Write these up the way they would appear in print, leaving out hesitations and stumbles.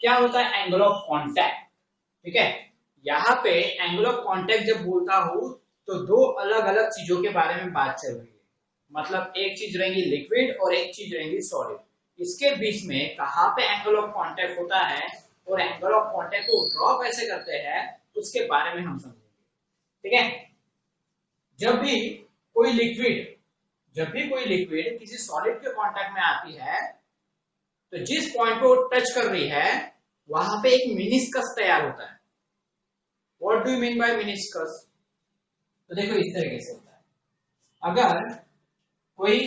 क्या होता है एंगल ऑफ कांटेक्ट। ठीक है, यहाँ पे एंगल ऑफ कांटेक्ट जब बोलता हूं तो दो अलग अलग चीजों के बारे में बात चल रही है। मतलब एक चीज रहेंगी लिक्विड और एक चीज रहेंगी सॉलिड। इसके बीच में कहाँ पे एंगल ऑफ कांटेक्ट होता है और एंगल ऑफ कांटेक्ट को ड्रॉ कैसे करते हैं उसके बारे में हम समझेंगे। ठीक है, जब भी कोई लिक्विड किसी सॉलिड के कांटेक्ट में आती है तो जिस पॉइंट को टच कर रही है वहां पे एक मिनिस्कस तैयार होता है। What do you mean by meniscus? तो देखो इस तरीके से होता है। अगर कोई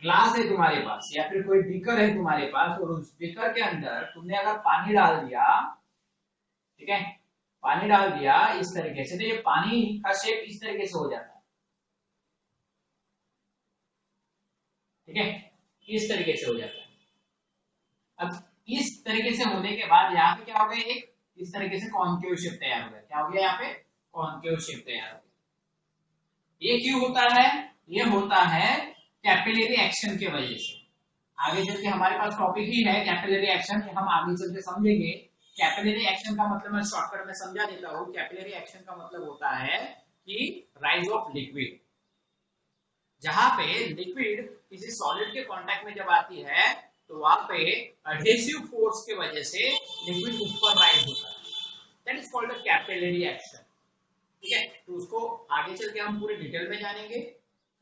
ग्लास है तुम्हारे पास या फिर कोई बीकर है तुम्हारे पास और उस बीकर के अंदर तुमने अगर पानी डाल दिया, ठीक है, पानी डाल दिया इस तरीके से, तो ये पानी का शेप इस तरीके से हो जाता है। ठीक है, इस तरीके से हो जाता है। अब इस तरीके से होने के बाद यहाँ पे क्या हो गया, एक इस तरीके से कॉन्केव शेप तैयार हो गया। क्या हो गया यहाँ पे? कॉन्केव शेप तैयार हो गया। ये क्यों होता है? ये होता है कैपिलरी एक्शन के वजह से। आगे चल के हमारे पास टॉपिक ही है कैपिलरी एक्शन, हम आगे चल के समझेंगे। कैपिलरी एक्शन का मतलब मैं शॉर्टकट में समझा देता हूँ। कैपिलरी एक्शन का मतलब होता है कि राइज ऑफ लिक्विड। जहां पे लिक्विड किसी सॉलिड के कांटेक्ट में जब आती है तो वहां पे एडहेसिव फोर्स के वजह से लिक्विड ऊपर राइज होता है। That is called the capillary action. ठीक है, तो उसको आगे चल के हम पूरे डिटेल में जानेंगे।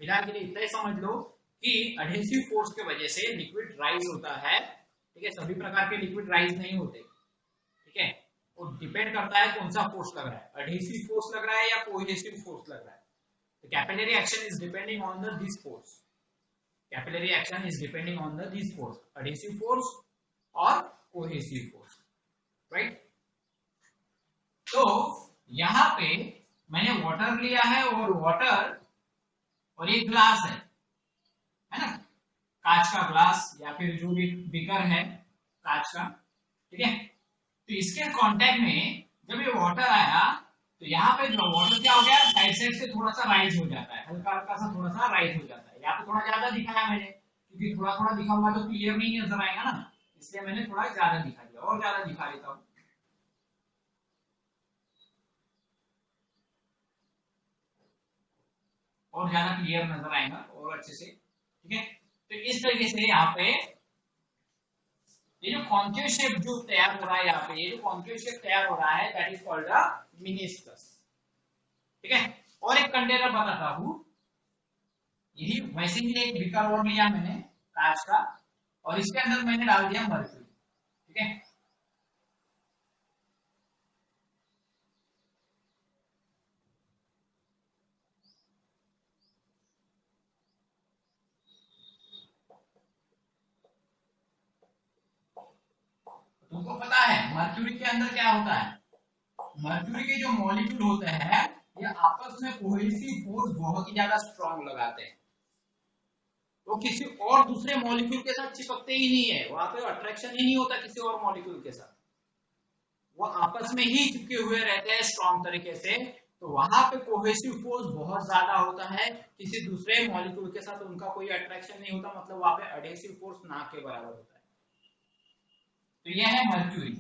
फिलहाल के लिए इतना ही समझ लो कि एडहेसिव फोर्स के वजह से लिक्विड राइज होता है। ठीक है, सभी प्रकार के लिक्विड राइज नहीं होते। ठीक है, वो डिपेंड करता है कौन सा फोर्स लग रहा है, एडहेसिव फोर्स लग रहा है या कोहेसिव फोर्स लग रहा है। The capillary action is depending on this force. Capillary action is depending on this force, adhesive force or cohesive force, right? तो यहाँ पे मैंने वाटर लिया है और वाटर और एक ग्लास है ना, कांच का ग्लास या फिर जो भी बीकर है कांच का। ठीक है, तो इसके कांटेक्ट में जब ये वाटर आया तो यहाँ पे जो वाटर क्या हो गया, साइड साइड से थोड़ा सा राइज हो जाता है, हल्का हल्का सा थोड़ा सा राइज हो जाता है। यहाँ पे थोड़ा ज्यादा दिखाया मैंने क्योंकि थोड़ा थोड़ा दिखाऊंगा तो क्लियर नहीं नजर आएगा ना, इसलिए मैंने थोड़ा ज्यादा दिखा दिया। और ज्यादा दिखा देता हूँ। और ज्यादा क्लियर नजर आएगा और अच्छे से। ठीक है, तो इस तरीके से यहाँ पे ये जो कॉन्केव शेप जो तैयार हो रहा है, यहाँ पे ये जो कॉन्केव शेप तैयार हो रहा है that is called the meniscus. ठीक है, और एक कंटेनर बताता हूं। यही वैसे ही एक बीकर और लिया मैंने कांच का और इसके अंदर मैंने डाल दिया मर्क्यूरी। ठीक है, तुमको पता है मर्क्यूरी के अंदर क्या होता है? मर्क्यूरी के जो मॉलिक्यूल होते हैं ये आपस में कोहेसिव फोर्स बहुत ही ज्यादा स्ट्रांग लगाते हैं। वो किसी और दूसरे मॉलिक्यूल के साथ चिपकते ही नहीं है, वहां पे अट्रैक्शन ही नहीं होता किसी और मॉलिक्यूल के साथ। वो आपस में ही चिपके हुए रहते हैं स्ट्रांग तरीके से। तो वहां पे कोहेसिव फोर्स बहुत ज्यादा होता है, किसी दूसरे मॉलिक्यूल के साथ उनका कोई अट्रैक्शन नहीं होता, मतलब वहां पे एडहेसिव फोर्स ना के बराबर होता है। तो यह है मर्क्यूरी।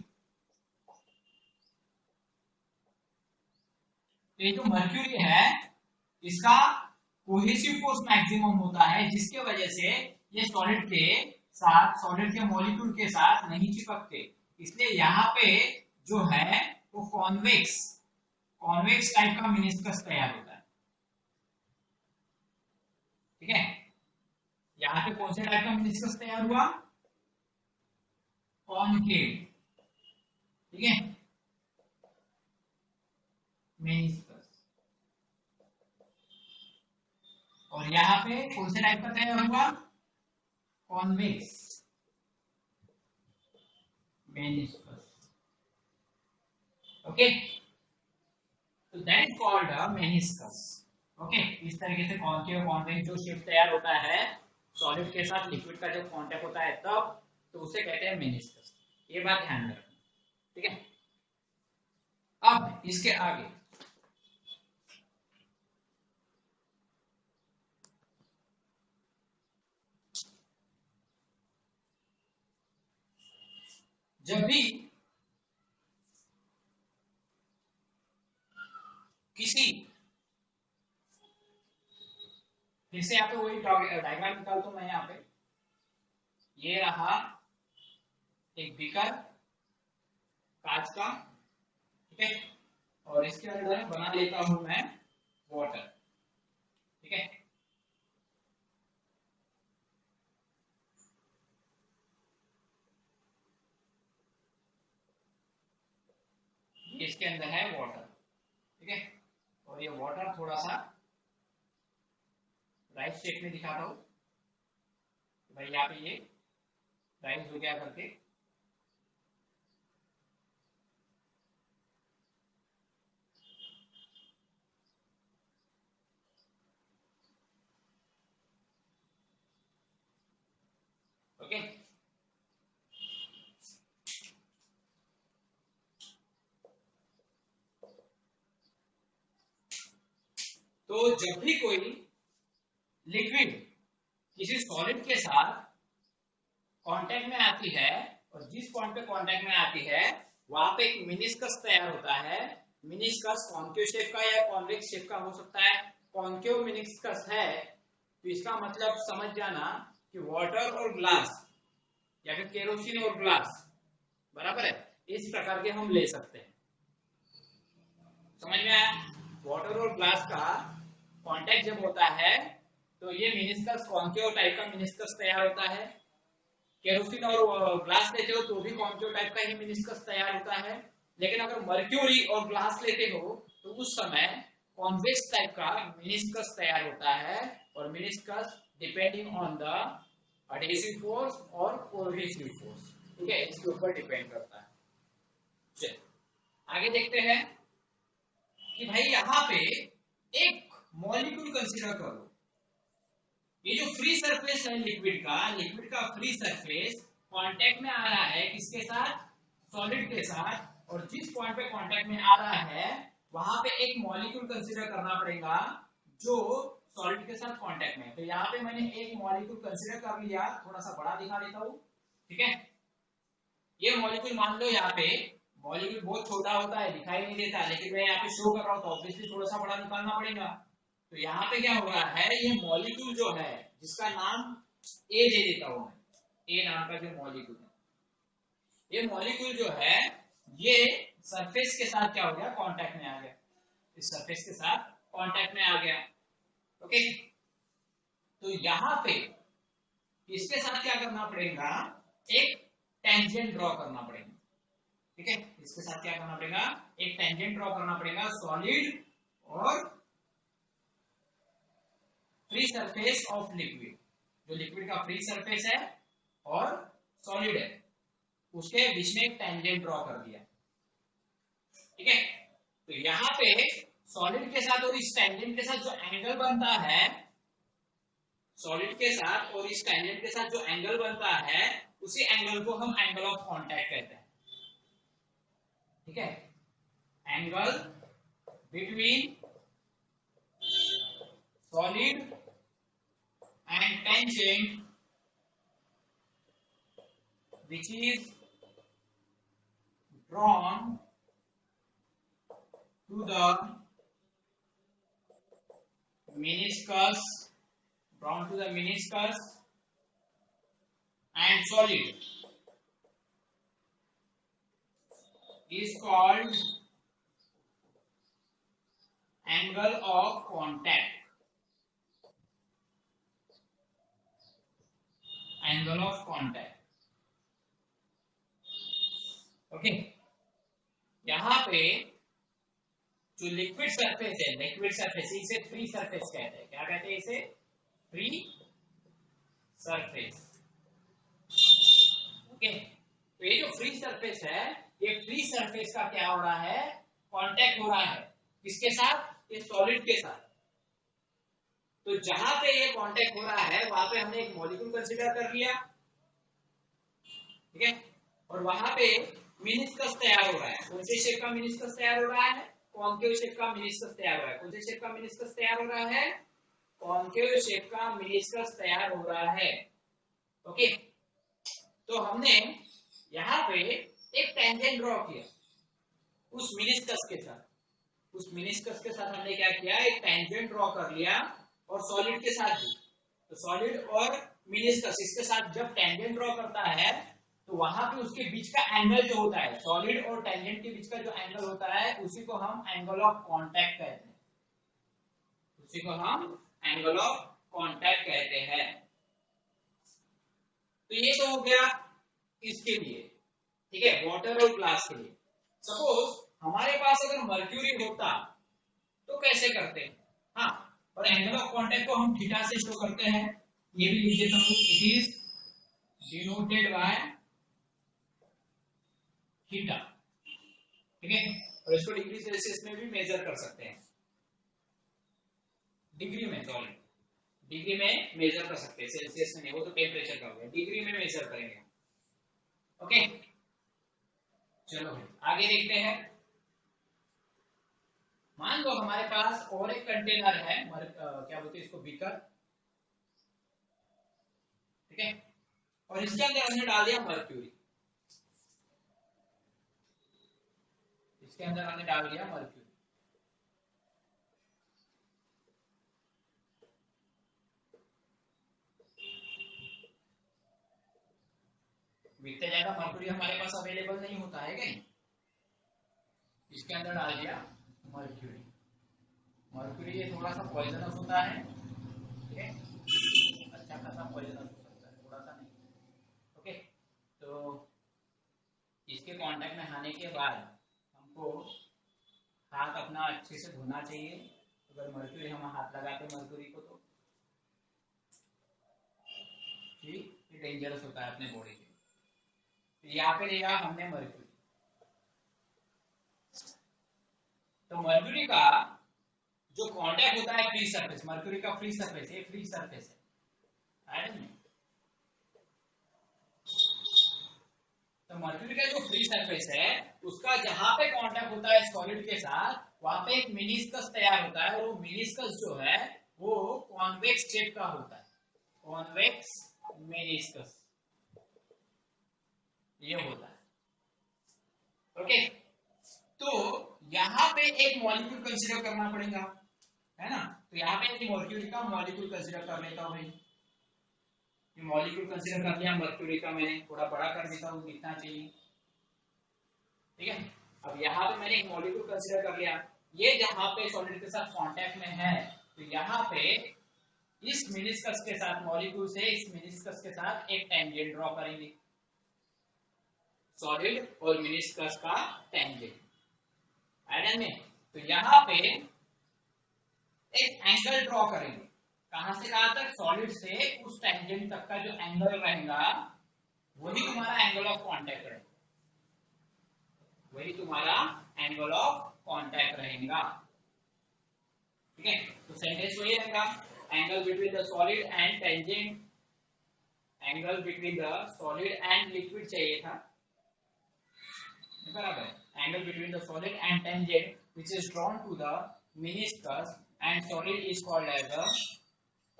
तो ये जो मर्क्यूरी है इसका कोहेसिव फोर्स मैक्सिमम होता है, जिसके वजह से ये सॉलिड के साथ, सॉलिड के मॉलिक्यूल के साथ नहीं चिपकते। इसलिए यहाँ पे जो है वो कॉन्वेक्स कॉन्वेक्स टाइप का मिनिस्कस तैयार होता है। ठीक है, यहाँ पे कौन से टाइप का मिनिस्कस तैयार हुआ? कॉन्केव। ठीक है, मिनिस्कस। और यहाँ पे कौन से टाइप का तैयार हुआ? Convex meniscus. ओके, तो that is called a meniscus. Okay, इस तरीके से कॉन्केव कॉन्वेक्स जो शेप तैयार होता है सॉलिड के साथ लिक्विड का जब कांटेक्ट होता है तब, तो उसे कहते हैं मेनिस्कस। ये बात ध्यान में रखना। ठीक है, अब इसके आगे जब भी किसी, फिर से यहाँ पे वही डायग्राम निकालता हूं मैं यहाँ पे, ये रहा एक बीकर कांच का, ठीक है, और इसके अंदर बना लेता हूं मैं वाटर, ठीक है। इसके अंदर है वाटर, ठीक है, और ये वाटर थोड़ा सा राइस शेप में दिखाता हूं, भाई यहाँ पे ये राइस हो गया करके, ओके। तो जब भी कोई लिक्विड किसी सॉलिड के साथ कांटेक्ट में आती है, और जिस पॉइंट पे कांटेक्ट में आती है वहां पे एक मिनिस्कस तैयार होता है। मिनिस्कस कॉन्केव शेप का या कॉन्वेक्स शेप का हो सकता है। कॉन्केव मिनिस्कस है तो इसका मतलब समझ जाना कि वाटर और ग्लास या फिर केरोसिन और ग्लास बराबर है, इस प्रकार के हम ले सकते हैं। समझ में आया? वाटर और ग्लास का कांटेक्ट जब होता है तो ये मिनिस्कस कॉन्केव टाइप का मिनिस्कस तैयार होता है। केरोसिन और ग्लास लेते हो तो भी कॉन्केव टाइप का ही मिनिस्कस तैयार होता है। लेकिन अगर मर्क्यूरी और ग्लास लेते हो तो उस समय कॉन्वेक्स टाइप का मिनिस्कस तैयार होता है, और meniscus depending on the adhesive force और कोहेसिव फोर्स, ठीक है, इसके ऊपर डिपेंड करता है। चलिए आगे देखते हैं कि भाई यहाँ पे एक मॉलिक्यूल कंसीडर करो। ये जो फ्री सरफेस है लिक्विड का फ्री सरफेस कांटेक्ट में आ रहा है किसके साथ? सॉलिड के साथ, और जिस पॉइंट पे कांटेक्ट में आ रहा है वहां पे एक मॉलिक्यूल कंसीडर करना पड़ेगा जो सॉलिड के साथ कांटेक्ट में है। तो यहाँ पे मैंने एक मॉलिक्यूल कंसीडर कर लिया, थोड़ा सा बड़ा दिखा देता हूँ, ठीक है। ये मॉलिक्यूल मान लो यहाँ पे मॉलिक्यूल बहुत छोटा होता है, दिखाई नहीं देता, लेकिन मैं यहाँ पे शो कर रहा हूँ तो ऑब्वियसली थोड़ा सा बड़ा निकालना पड़ेगा। तो यहाँ पे क्या हो रहा है, ये मॉलिक्यूल जो है जिसका नाम ए दे देता हूं मैं, ए नाम का जो मॉलिक्यूल है, ये मॉलिक्यूल जो है ये सरफेस के साथ क्या हो गया? कांटेक्ट में आ गया, इस सरफेस के साथ कांटेक्ट में आ गया, ओके। तो यहाँ पे इसके साथ क्या करना पड़ेगा? एक टेंजेंट ड्रॉ करना पड़ेगा, ठीक है। इसके साथ क्या करना पड़ेगा? एक टेंजेंट ड्रॉ करना पड़ेगा सॉलिड और फ्री सरफेस ऑफ लिक्विड, जो लिक्विड का फ्री सरफेस है और सॉलिड है उसके बीच में एक टेंजेंट ड्रॉ कर दिया, ठीक है। तो यहाँ पे सॉलिड के साथ और इस टेंजेंट के साथ जो एंगल बनता है, सॉलिड के साथ और इस टेंजेंट के साथ जो एंगल बनता है उसी एंगल को हम एंगल ऑफ कांटेक्ट कहते हैं, ठीक है। Angle between solid and tangent which is drawn to the meniscus, and solid is called angle of contact. Angle of contact. Okay, यहाँ पे जो लिक्विड सरफेस है, लिक्विड सरफेस, इसे फ्री सरफेस कहते हैं। क्या कहते हैं इसे? Free surface, okay. तो ये जो फ्री सरफेस है, ये फ्री सरफेस का क्या हो रहा है? कांटेक्ट हो रहा है किसके साथ? ये सॉलिड के साथ। तो जहां पे ये कांटेक्ट हो रहा है वहां पे हमने एक मॉलिक्यूल कंसीडर कर लिया, ठीक है, और वहां पे मिनिस्कस तैयार हो रहा है। कौन से शेप का मिनिस्कस तैयार हो रहा है? कॉन्केव शेप का मिनिस्कस तैयार हो रहा है। कौन से शेप का मिनिस्कस तैयार हो रहा है? कॉन्केव शेप का मिनिस्कस तैयार हो रहा है, ओके। तो हमने यहाँ पे एक टेंजेंट ड्रॉ किया उस मिनिस्कस के साथ, उस मिनिस्कस के साथ हमने क्या किया, एक टेंजेंट ड्रॉ कर लिया, और सॉलिड के साथ भी, तो सॉलिड और मिनिस्कस इसके साथ जब टेंजेंट ड्रॉ करता है तो वहां पे उसके बीच का एंगल जो होता है, सॉलिड और टेंजेंट के बीच का जो एंगल होता है उसी को हम एंगल ऑफ कांटेक्ट कहते हैं, उसी को हम एंगल ऑफ कांटेक्ट कहते हैं। तो ये तो हो गया इसके लिए, ठीक है, वाटर और ग्लास के लिए। सपोज हमारे पास अगर मर्क्यूरी होता तो कैसे करते हैं, हाँ, और एंगल ऑफ कांटेक्ट को हम थीटा से शो करते हैं, ये भी लिख देता हूं, it is denoted by theta, ठीक है, और इसको डिग्री सेल्सियस में भी मेजर कर सकते हैं, डिग्री में, सॉरी डिग्री में मेजर कर सकते हैं, सेल्सियस में नहीं, वो तो टेम्परेचर का हो गया, डिग्री में मेजर करेंगे। ओके, चलो आगे देखते हैं। मान लो हमारे पास और एक कंटेनर है, क्या बोलते हैं इसको, बीकर, ठीक है, और इसके अंदर हमने डाल दिया मर्क्यूरी, इसके अंदर हमने डाल दिया मर्क्यूरी, इतने ज्यादा मर्क्यूरी हमारे पास अवेलेबल नहीं होता है कहीं, इसके अंदर डाल दिया मर्क्यूरी, मर्क्यूरी ये थोड़ा सा पॉइजनस होता है, ठीक है, अच्छा खासा पॉइजनस हो सकता है, थोड़ा सा नहीं, ओके, तो इसके कांटेक्ट में आने के बाद हमको हाथ अपना अच्छे से धोना चाहिए, अगर मर्क्यूरी हम हाथ लगाते मर्क्यूरी को तो ठीक, ये डेंजरस होता है अपने बॉडी के, तो यहाँ पे लिया हमने मर्क्यूरी, तो मर्क्यूरी का जो कांटेक्ट होता है फ्री सरफेस, मर्क्यूरी का फ्री सरफेस, ये फ्री सरफेस है, तो मर्क्यूरी का जो फ्री सरफेस है उसका जहां पे कांटेक्ट होता है सॉलिड के साथ, वहां पे एक मिनिस्कस तैयार होता है, और वो मिनिस्कस जो है वो कॉन्वेक्स शेप का होता है, कॉन्वेक्स मिनिस्कस ये होता है। ओके, तो यहाँ पे एक मॉलिक्यूल कंसीडर करना पड़ेगा, है ना, तो यहाँ पे एक मर्क्यूरी का मॉलिक्यूल कंसीडर कर लेता हूँ भाई, ये मॉलिक्यूल कंसीडर कर लिया मर्क्यूरी का, मैंने थोड़ा बड़ा कर देता हूँ, दिखना चाहिए, ठीक है, अब यहाँ पे मैंने एक मॉलिक्यूल कंसीडर कर लिया, ये जहाँ पे सॉलिड के साथ कांटेक्ट में है, तो यहाँ पे इस मिनिस्कस के साथ, मॉलिक्यूल से इस मिनिस्कस के साथ एक टेंजेंट ड्रॉ करेंगे, सॉलिड और मिनिस्कस का टेंजेंट, आइडिया में, तो यहाँ पे एक एंगल ड्रॉ करेंगे, कहां से कहां तक, सॉलिड से उस टेंजेंट तक का जो एंगल रहेगा वही तुम्हारा एंगल ऑफ कांटेक्ट रहेगा, वही तुम्हारा एंगल ऑफ कांटेक्ट रहेगा, ठीक है, तो सेंटेंस वही रहेगा, angle between the solid and tangent, angle between the solid and liquid चाहिए था, बराबर, angle between the solid and tangent which is drawn to the meniscus and solid is called as the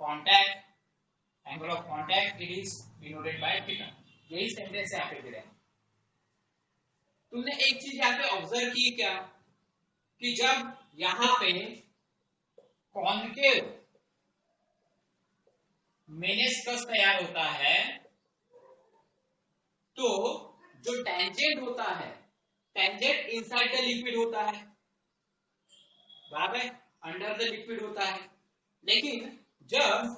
contact, angle of contact it is denoted by theta, यही sentence यहाँ पे दिया है। तुमने एक चीज यहाँ पे ऑब्जर्व की क्या, कि जब यहाँ पे कॉन्केव मेनिस्कस तैयार होता है तो जो टेंजेंट होता है, टेंजेंट इनसाइड द लिक्विड होता है, बराबर, अंडर द लिक्विड होता है, लेकिन जब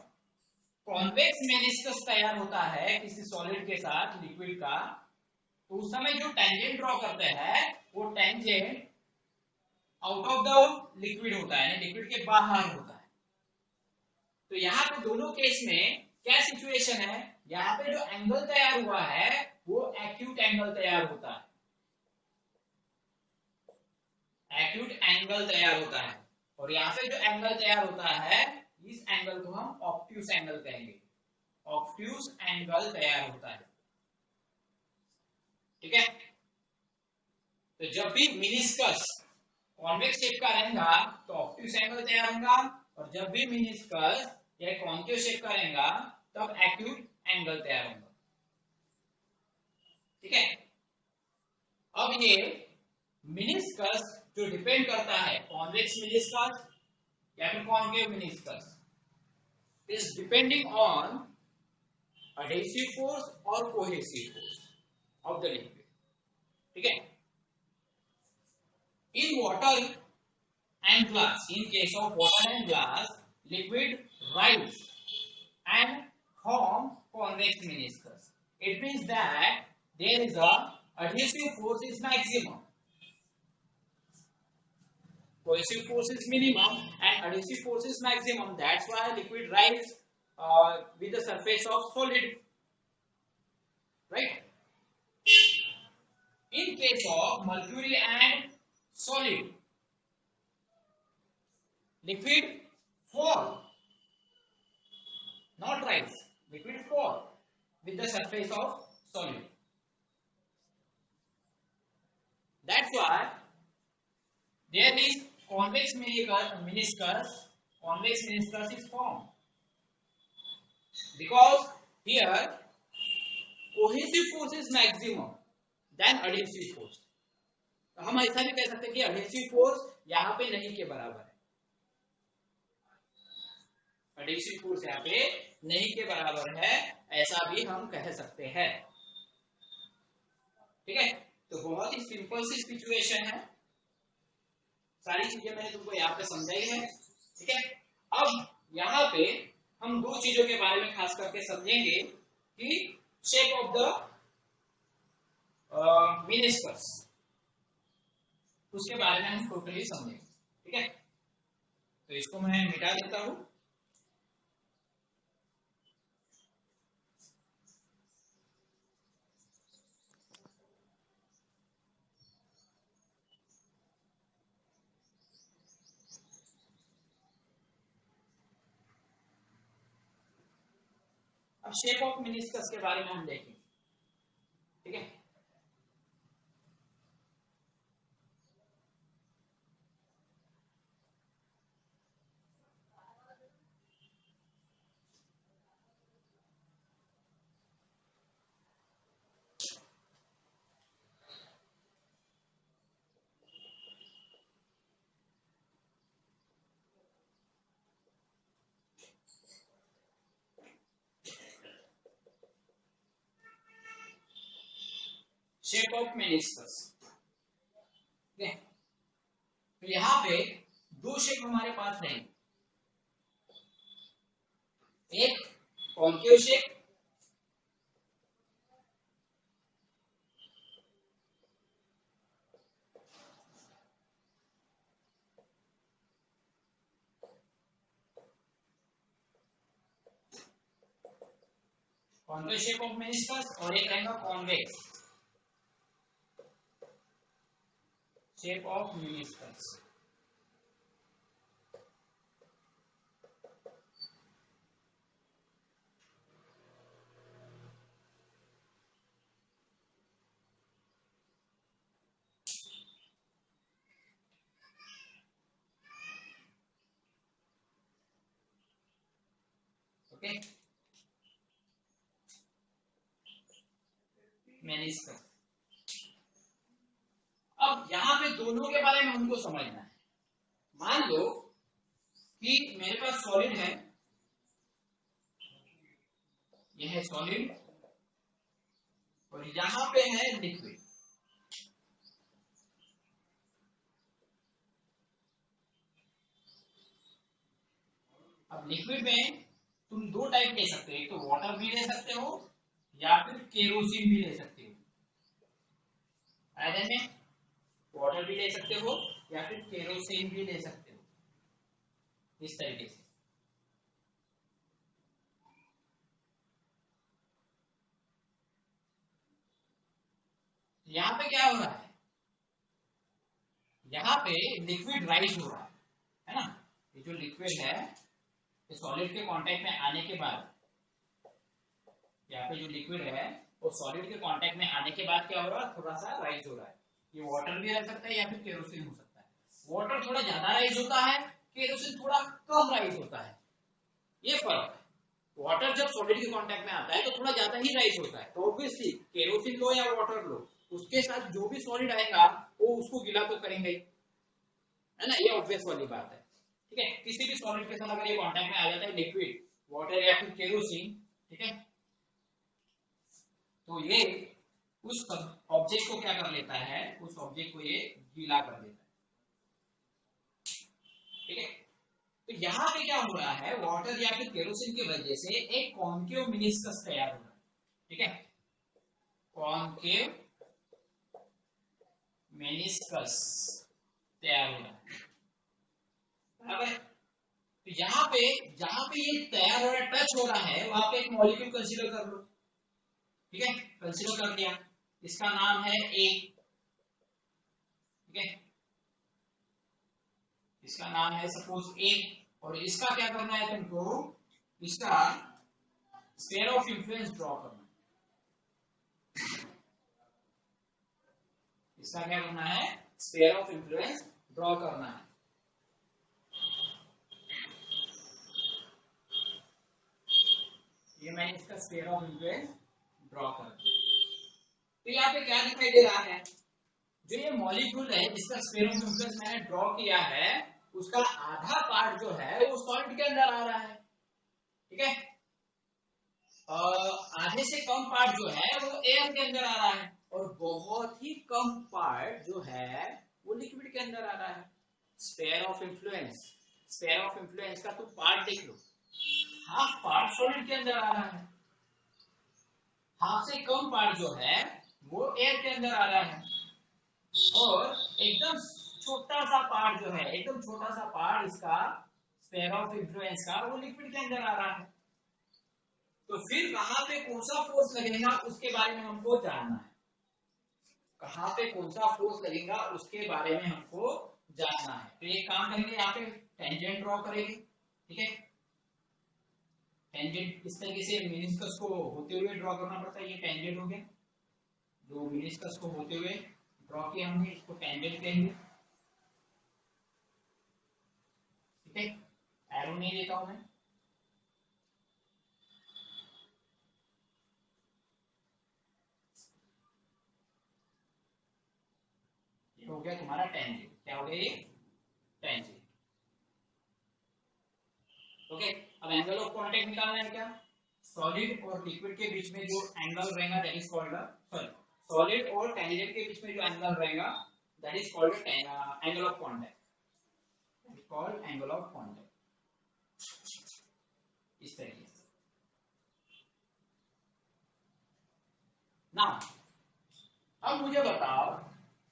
कॉन्वेक्स मेनिस्कस तैयार होता है किसी सॉलिड के साथ लिक्विड का, तो उस समय जो टेंजेंट ड्रॉ करते हैं वो tangent out of the liquid होता है, लिक्विड के बाहर होता है, तो यहाँ पे दोनों केस में क्या सिचुएशन है, यहाँ पे जो एंगल तैयार हुआ है वो एक्यूट एंगल तैयार होता है, एक्यूट एंगल तैयार होता है, और यहाँ पे जो एंगल तैयार होता है इस एंगल को हम ऑब्ट्यूस एंगल कहेंगे, ऑब्ट्यूस एंगल तैयार होता है, ठीक है, तो जब भी मिनिस्कस कॉन्वेक्स शेप का रहेगा तो ऑब्ट्यूस एंगल तैयार होगा, और जब भी मिनिस्कस या कॉन्केव शेप का रहेगा तब एक्यूट एंगल तैयार होगा, ठीक है, अब ये मिनिस्कस जो डिपेंड करता है कॉन्वेक्स मिनिस्कस या फिर concave meniscus is depending on adhesive force और cohesive force of the liquid. ठीक है? In water and glass, in case of water and glass, liquid rise and form convex meniscus. It means that there is a adhesive force is maximum, cohesive force is minimum, and adhesive force is maximum. That's why liquid rise with the surface of solid, right? In case of mercury and solid, liquid fall, not rise, liquid fall with the surface of solid. That's why there is convex meniscus is formed, because here cohesive force is maximum than adhesive force. तो हम ऐसा भी कह सकते हैं कि adhesive force यहाँ पे नहीं के बराबर है, adhesive force यहाँ पे नहीं के बराबर है, ऐसा भी हम कह सकते हैं। ठीक है, तो बहुत ही सिंपल सी सिचुएशन है, सारी चीजें मैंने तुमको यहाँ पे समझाई है। ठीक है, अब यहाँ पे हम दो चीजों के बारे में खास करके समझेंगे कि शेप ऑफ द मिनिस्कस, उसके बारे में हम टोटली समझेंगे। ठीक है, तो इसको मैं मिटा देता हूं। अब शेप ऑफ मिनिस्कस के बारे में हम देखेंगे। ठीक है, शेप ऑफ मेनिस्कस। ठीक है, तो यहां पे दो शेप हमारे पास रहेंगे, एक concave shape, concave shape of meniscus, और एक रहेगा convex shape of meniscus. Okay, meniscus. अब यहां पे दोनों के बारे में हमको समझना है। मान लो कि मेरे पास सॉलिड है, यह है सॉलिड, और यहां पे है लिक्विड। अब लिक्विड में तुम दो टाइप ले सकते हो, एक तो वाटर भी ले सकते हो या फिर केरोसिन भी ले सकते हो। आयरन में वाटर भी ले सकते हो या फिर केरोसिन भी ले सकते हो, इस तरीके से। यहाँ पे क्या हो रहा है, यहाँ पे लिक्विड राइज हो रहा है ना। ये जो लिक्विड है सॉलिड के कांटेक्ट में आने के बाद, यहाँ पे जो लिक्विड है वो सॉलिड के कांटेक्ट में आने के बाद क्या हो रहा है, थोड़ा सा राइज हो रहा है। ये वाटर भी रह सकता है या फिर केरोसिन हो सकता है। वाटर थोड़ा ज्यादा राइज होता है, केरोसिन थोड़ा कम राइज होता है, ये फर्क है। वाटर जब सॉलिड के कांटेक्ट में आता है तो थोड़ा ज्यादा ही राइज होता है, तो ऑब्वियसली केरोसिन लो या वाटर लो, उसके साथ जो भी सॉलिड आएगा वो उसको गीला तो करेंगे ही, है ना, ये ऑब्वियस वाली बात है। ठीक है, किसी भी सॉलिड के साथ अगर ये कांटेक्ट में आ जाता है, लिक्विड, वाटर या फिर केरोसिन, ठीक है, तो ये उस ऑब्जेक्ट को क्या कर लेता है, उस ऑब्जेक्ट को ये गीला कर देता है। ठीक है, तो यहाँ पे क्या हो रहा है, वाटर या फिर केरोसिन की वजह से एक कॉन्केव मेनिस्कस तैयार हो रहा है। ठीक है, कॉन्केव मेनिस्कस तैयार हो रहा है, बराबर। तो यहाँ पे जहां पे ये तैयार हो रहा है, टच हो रहा है, वहां पे एक मॉलिक्यूल कंसीडर कर लो। ठीक है, कंसीडर कर लिया, इसका नाम है ए। ठीक है, इसका नाम है सपोज ए, और इसका क्या करना है तुमको, इसका स्फीयर ऑफ इंफ्लुएंस ड्रॉ करना है। इसका क्या करना है, स्फीयर ऑफ इंफ्लुएंस ड्रॉ करना है। ये मैंने इसका स्फीयर ऑफ इंफ्लुएंस ड्रॉ कर दिया। तो यहाँ पे क्या दिखाई दे रहा है, जो ये मॉलिक्यूल है जिसका स्फीयर ऑफ इंफ्लुएंस मैंने ड्रॉ किया है, उसका आधा पार्ट जो है वो सॉलिड के अंदर आ रहा है। ठीक है, आधे से कम पार्ट जो है वो एयर के अंदर आ रहा है, और बहुत ही कम पार्ट जो है वो लिक्विड के अंदर आ रहा है। Sphere of influence, sphere of influence का तुम पार्ट देख लो, हाफ पार्ट सॉलिड के अंदर आ रहा है, हाफ से कम पार्ट जो है वो एयर के अंदर आ रहा है, और एकदम छोटा सा पार्ट जो है, एकदम छोटा सा पार्ट इसका स्फीयर ऑफ इंफ्लुएंस का, वो लिक्विड के अंदर आ रहा है। तो फिर कहां पे कौन सा फोर्स लगेगा उसके बारे में हमको जानना है, कहां पे कौन सा फोर्स लगेगा उसके बारे में हमको जानना है। तो एक काम करेंगे, यहाँ पे टेंजेंट ड्रॉ करेंगे। ठीक है, टेंजेंट इस तरीके से मेनिस्कस को होते हुए ड्रॉ करना पड़ता है, ये टेंजेंट हो गया, जो मेनिस्कस को होते हुए ड्रॉ किया हमने, इसको टेंजेंट कहेंगे। ठीक है, एरो नहीं देता हूं मैं। ये हो गया तुम्हारा टेंजेंट, क्या हो गया ये, टेंजेंट। ओके, अब एंगल ऑफ कांटेक्ट निकालना है क्या, सॉलिड और लिक्विड के बीच में जो एंगल रहेगा that is called sorry, solid और टेंजेंट के बीच में जो एंगल रहेगा that is called angle of contact, that is called angle of contact. इस तरीके से ना, अब मुझे बताओ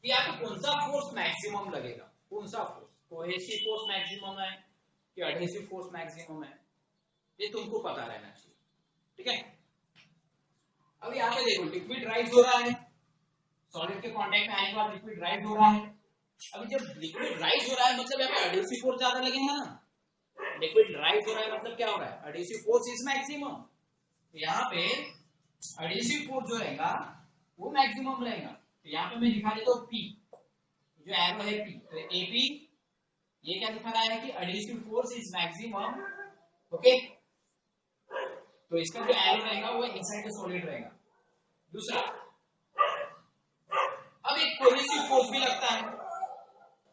कि यहाँ पे कौन सा फोर्स मैक्सिमम लगेगा, कौन सा फोर्स, कोहेसिव फोर्स मैक्सिमम है कि एडहेसिव फोर्स मैक्सिमम है, ये तुमको पता रहना चाहिए। ठीक है, अब यहाँ पे देखो लिक्विड राइज हो रहा है, सॉलिड के कांटेक्ट में आने के बाद लिक्विड राइज हो रहा है। अभी जब लिक्विड राइज हो रहा है मतलब यहाँ पे एडहेसिव फोर्स ज्यादा लगेगा ना, लिक्विड राइज हो रहा है मतलब क्या हो रहा है, एडहेसिव फोर्स इज मैक्सिमम। यहाँ पे एडहेसिव फोर्स जो रहेगा वो मैक्सिमम रहेगा। तो यहाँ पे मैं दिखा देता हूँ P, जो एरो है P, तो AP ये क्या दिखा रहा है कि adhesive force is maximum. Okay, तो इसका जो एरो रहेगा वो इनसाइड द सॉलिड रहेगा। दूसरा, अब एक कोहेसिव फोर्स भी लगता है,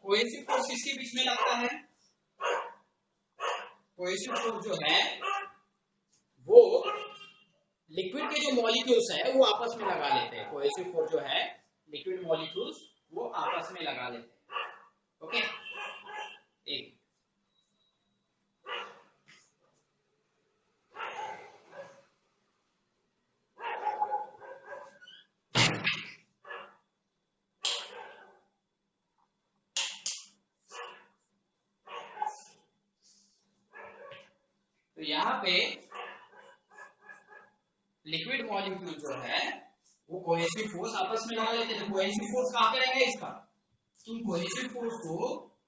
कोहेसिव फोर्स किसके बीच में लगता है, कोहेसिव फोर्स जो है वो लिक्विड के जो मॉलिक्यूल्स है वो आपस में लगा लेते हैं, कोहेसिव फोर्स जो है लिक्विड मॉलिक्यूल्स वो आपस में लगा लेते हैं। ओके, एक तो यहाँ पे लिक्विड मॉलिक्यूल जो है वो कोहेसिव फोर्स आपस में लगा लेते हैं। तो कोहेसिव फोर्स कहाँ पे रहेगा इसका, तुम कोहेसिव फोर्स को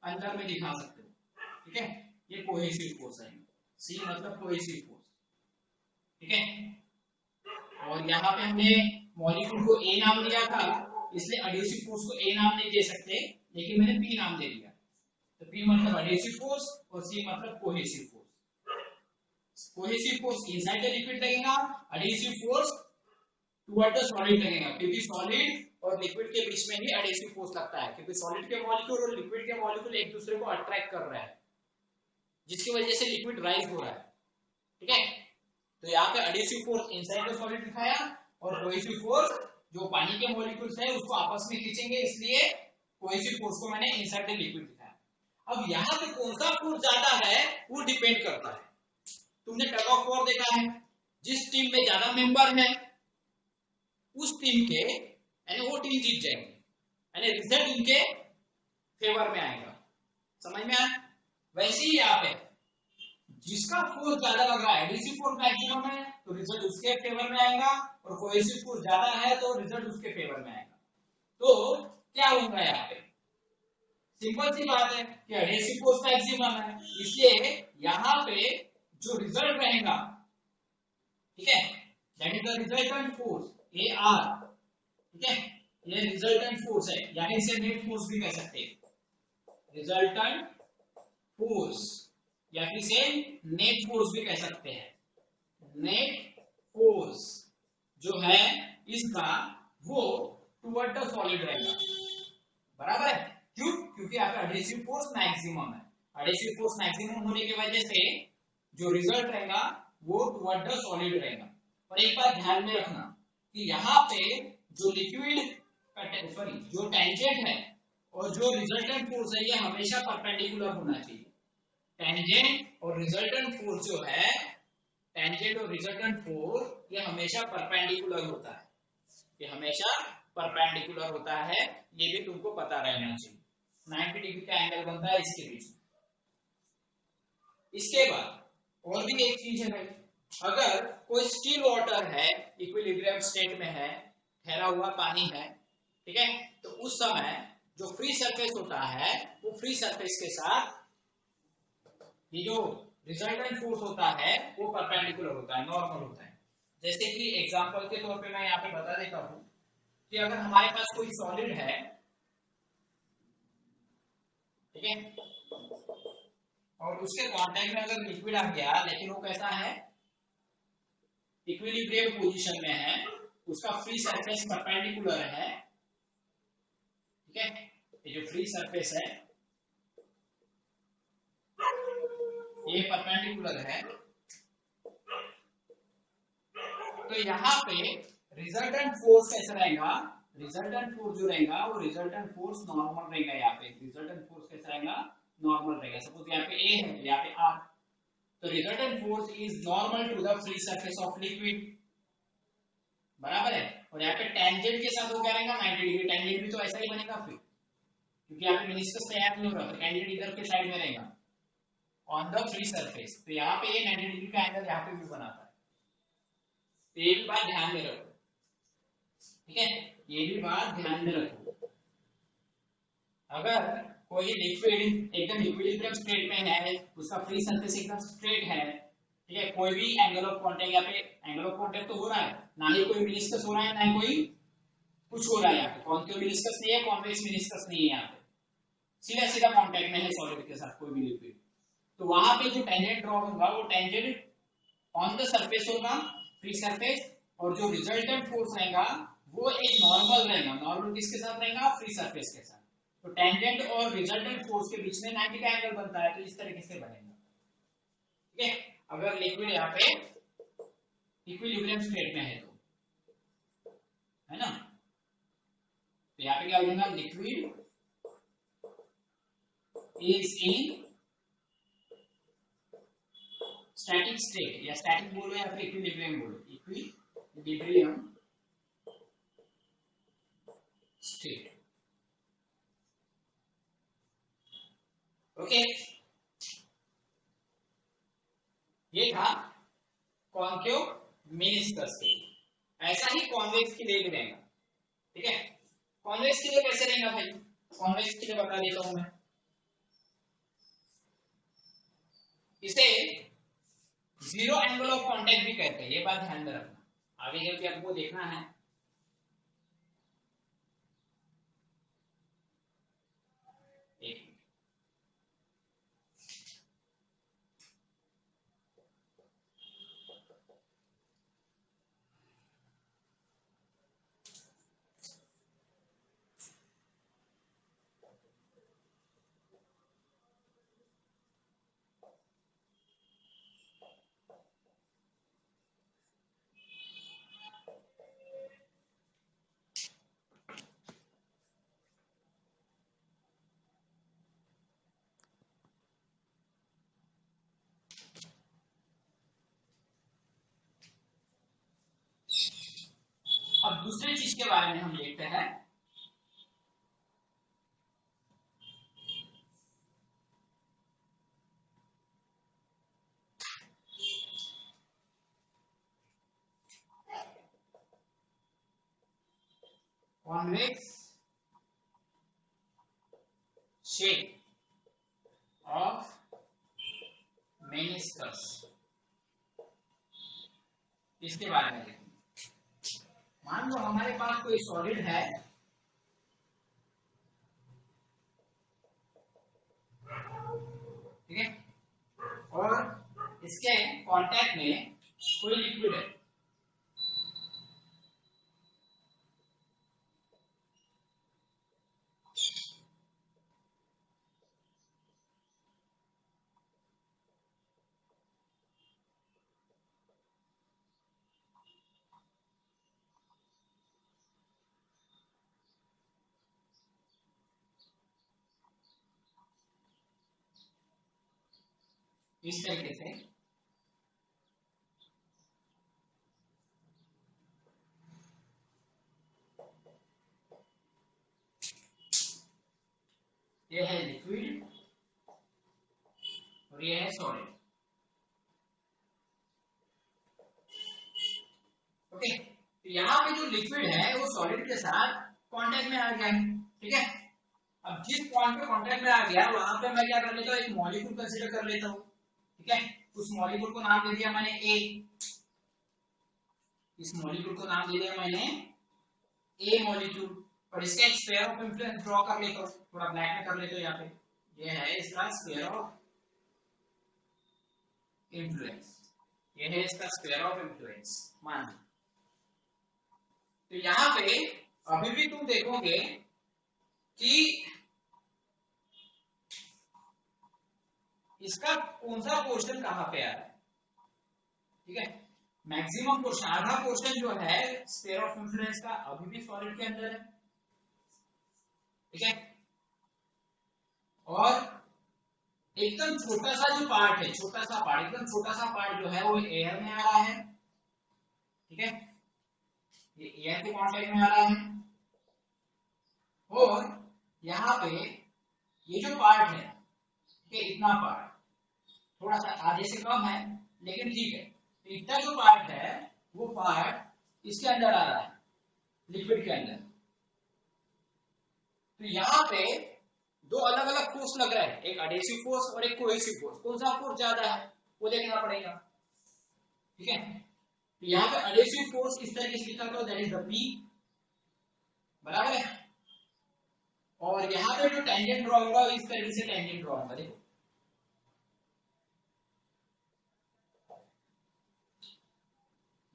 अंदर में दिखा सकते हो। ठीक है, ये कोहेसिव फोर्स है, सी मतलब कोहेसिव फोर्स। ठीक है, और यहाँ पे हमने मॉलिक्यूल को ए नाम दिया था, इसलिए एडहेसिव फोर्स को ए नाम नहीं दे सकते, लेकिन मैंने पी नाम दे दिया। तो पी मतलब एडहेसिव फोर्स और सी मतलब cohesive force. Cohesive force inside the liquid लगेगा, adhesive force toward the solid लगेगा, क्योंकि सॉलिड और लिक्विड के बीच में ही एडहेसिव फोर्स लगता है, क्योंकि सॉलिड के मॉलिक्यूल और लिक्विड के मॉलिक्यूल एक दूसरे को अट्रैक्ट कर रहे हैं, जिसकी वजह से लिक्विड राइज हो रहा है। ठीक है, तो यहाँ पे adhesive force inside the solid दिखाया और कोहेसिव फोर्स जो पानी के मॉलिक्यूल्स है उसको आपस में खींचेंगे, इसलिए कोहेसिव फोर्स को मैंने इनसाइड द लिक्विड दिखाया। अब यहाँ पे कौन सा फोर्स ज्यादा है वो डिपेंड करता है। तुमने टग ऑफ वॉर देखा है, जिस टीम में ज्यादा मेंबर है उस टीम के यानी वो टीम जीत जाएगी, यानी रिजल्ट इनके फेवर में आएगा। समझ में आया? वैसे ही यहाँ पे जिसका फोर्स ज्यादा लग रहा है, एडहेसिव फोर्स मैक्सिमम है तो रिजल्ट उसके फेवर में आएगा, और कोहेसिव फोर्स ज्यादा है तो रिजल्ट उसके फेवर में आएगा। तो क्या होगा यहाँ पे? सिंपल सी बात है कि एडहेसिव फोर्स मैक्सिमम है, इसलिए यहाँ पे जो रिजल्ट रहेगा, ठीक है, that is the resultant force AR। ठीक है, ये रिजल्टेंट फोर्स है, यानी इसे नेट फोर्स भी कह सकते हैं, रिजल्टेंट फोर्स या फिर इसे नेट फोर्स भी कह सकते हैं। नेट फोर्स जो है इसका वो टुवर्ड द सॉलिड रहेगा, बराबर है। क्यों? क्योंकि आपका एडहेसिव फोर्स मैक्सिमम है, एडहेसिव फोर्स मैक्सिमम होने की वजह से जो रिजल्ट रहेगा वो टुवर्ड द सॉलिड रहेगा। और एक बात ध्यान में रखना कि यहाँ पे जो लिक्विड जो टेंजेंट है और जो रिजल्टेंट फोर्स है ये हमेशा परपेंडिकुलर होना चाहिए। टेंजेंट और रिजल्टेंट फोर्स जो है, टेंजेंट और रिजल्टेंट फोर्स ये हमेशा परपेंडिकुलर होता है, ये हमेशा परपेंडिकुलर होता है, ये भी तुमको पता रहना चाहिए। 90 डिग्री का एंगल बनता है इसके बीच। इसके बाद और भी एक चीज है भाई, अगर कोई स्टिल वाटर है, इक्विलिब्रियम स्टेट में है, ठहरा हुआ पानी है, ठीक है, तो उस समय जो फ्री सरफेस होता है वो फ्री सरफेस के साथ ये जो रिजल्टेंट फोर्स होता है वो परपेंडिकुलर होता है, नॉर्मल होता है। जैसे कि एग्जांपल के तौर पे मैं यहाँ पे बता देता हूं कि अगर हमारे पास कोई सॉलिड है, ठीक है, और उसके कांटेक्ट में अगर लिक्विड आ गया, लेकिन वो कैसा है, इक्विलिब्रियम पोजीशन में है, उसका फ्री सरफेस परपेंडिकुलर है, ठीक है, ये जो फ्री सरफेस है ये परपेंडिकुलर है, तो यहाँ पे रिजल्टेंट फोर्स कैसा रहेगा, रिजल्टेंट फोर्स जो रहेगा वो रिजल्टेंट फोर्स नॉर्मल रहेगा। यहाँ पे रिजल्टेंट फोर्स कैसा रहेगा, नॉर्मल रहेगा। सपोज यहाँ पे A है, यहाँ पे R, तो resultant force is normal to the free surface of liquid, बराबर है। और यहाँ पे टेंजेंट के साथ वो क्या रहेगा, 90 डिग्री। टेंजेंट भी तो ऐसा ही बनेगा फिर, क्योंकि यहाँ पे मेनिस्कस तैयार नहीं हो रहा, तो टेंजेंट इधर के साइड में रहेगा ऑन द फ्री सरफेस, तो यहाँ पे ये 90 डिग्री का एंगल यहाँ पे भी बनाता है। तो ये भी बात ध्यान में रखो, ठीक है, ये भी बात ध्यान में रखो। अगर कोई लिक्विड एकदम इक्विलिब्रियम स्टेट में है, उसका फ्री सरफेस एकदम स्ट्रेट है, ठीक है, कोई भी एंगल ऑफ कांटेक्ट, यहाँ पे एंगल ऑफ कांटेक्ट तो हो रहा है, ना ही कोई मेनिस्कस हो रहा है, ना ही कोई कुछ हो रहा है, यहाँ पे कॉन्केव मेनिस्कस नहीं है, कॉन्वेक्स मेनिस्कस नहीं है, यहाँ पे सीधा सीधा कांटेक्ट में है सॉलिड के साथ कोई भी लिक्विड, तो वहां पे जो टेंजेंट ड्रॉ होगा वो टेंजेंट ऑन द सरफेस होगा, फ्री सरफेस, और जो रिजल्टेंट फोर्स रहेगा वो एक नॉर्मल रहेगा। नॉर्मल किसके साथ रहेगा, फ्री सरफेस के साथ। तो टेंजेंट और रिजल्टेंट फोर्स के बीच में 90 का एंगल बनता है, तो इस तरीके से बनेगा, ठीक है। अगर लिक्विड यहाँ पे इक्विलिब्रियम स्टेट में है तो, है ना, तो यहाँ पे क्या हो जाएगा, liquid is in static state, या स्टैटिक बोलो या फिर इक्विलिब्रियम बोलो, इक्विलिब्रियम स्टेट, ओके। ये था कॉन्केव मेनिस्कस के। ऐसा ही कॉन्वेक्स के लिए भी रहेगा, ठीक है। कॉन्वेक्स के लिए कैसे रहेगा भाई, कॉन्वेक्स के लिए बता देता हूं मैं, इसे जीरो एंगल ऑफ कांटेक्ट भी कहते हैं, ये बात ध्यान में रखना, आगे चल के आपको देखना है। चीज के बारे में हम देखते हैं। कॉन्वेक्स शेप ऑफ मेनिस्कस, इसके बारे में देखेंगे। मान लो हमारे पास कोई सॉलिड है, ठीक है, और इसके कांटेक्ट में कोई लिक्विड है, इस तरीके से ये है लिक्विड और ये है सॉलिड। ओके, तो यहाँ पे जो लिक्विड है वो सॉलिड के साथ कांटेक्ट में आ गया है, ठीक है। अब जिस पॉइंट पे कांटेक्ट में आ गया वहां पे मैं क्या कर लेता हूँ, एक मॉलिक्यूल कंसीडर कर लेता हूँ, ठीक है। उस मॉलिक्यूल को नाम दे दिया मैंने ए, इस मॉलिक्यूल को नाम दे दिया मैंने ए मॉलिक्यूल, और इसका एक स्फीयर ऑफ इन्फ्लुएंस ड्रॉ कर लेता हूँ, थोड़ा ब्लैक में कर लेता हूँ। यहाँ पे ये है इसका स्फीयर ऑफ इन्फ्लुएंस, ये है इसका स्फीयर ऑफ इन्फ्लुएंस मान। तो यहाँ पे अभी भी तुम देखोगे कि इसका कौन सा पोर्शन कहां पे आ रहा है, ठीक है। मैक्सिमम पोर्शन, आधा पोर्शन जो है स्फीयर ऑफ इन्फ्लुएंस का अभी भी सॉलिड के अंदर है, ठीक है। और एकदम छोटा सा जो पार्ट है, छोटा सा पार्ट, एकदम छोटा सा पार्ट जो है वो एयर में आ रहा है, ठीक है, ये एयर के कांटेक्ट में आ रहा है। और यहाँ पे ये जो पार्ट है, ठीक है, इतना पार्ट थोड़ा सा आधे से कम है लेकिन ठीक है, तो इतना जो पार्ट है वो पार्ट इसके अंदर आ रहा है, लिक्विड के अंदर। तो यहाँ पे दो अलग अलग फोर्स लग रहा है, एक एडहेसिव फोर्स और एक कोहेसिव फोर्स। कौन सा फोर्स ज्यादा है वो देखना पड़ेगा, ठीक है। तो यहाँ पे एडहेसिव फोर्स इस तरीके से लिखा था, दैट इज द पी, बराबर है। और यहाँ पे जो टेंजेंट ड्रॉ होगा इस तरीके से टेंजेंट ड्रॉ होगा, देखो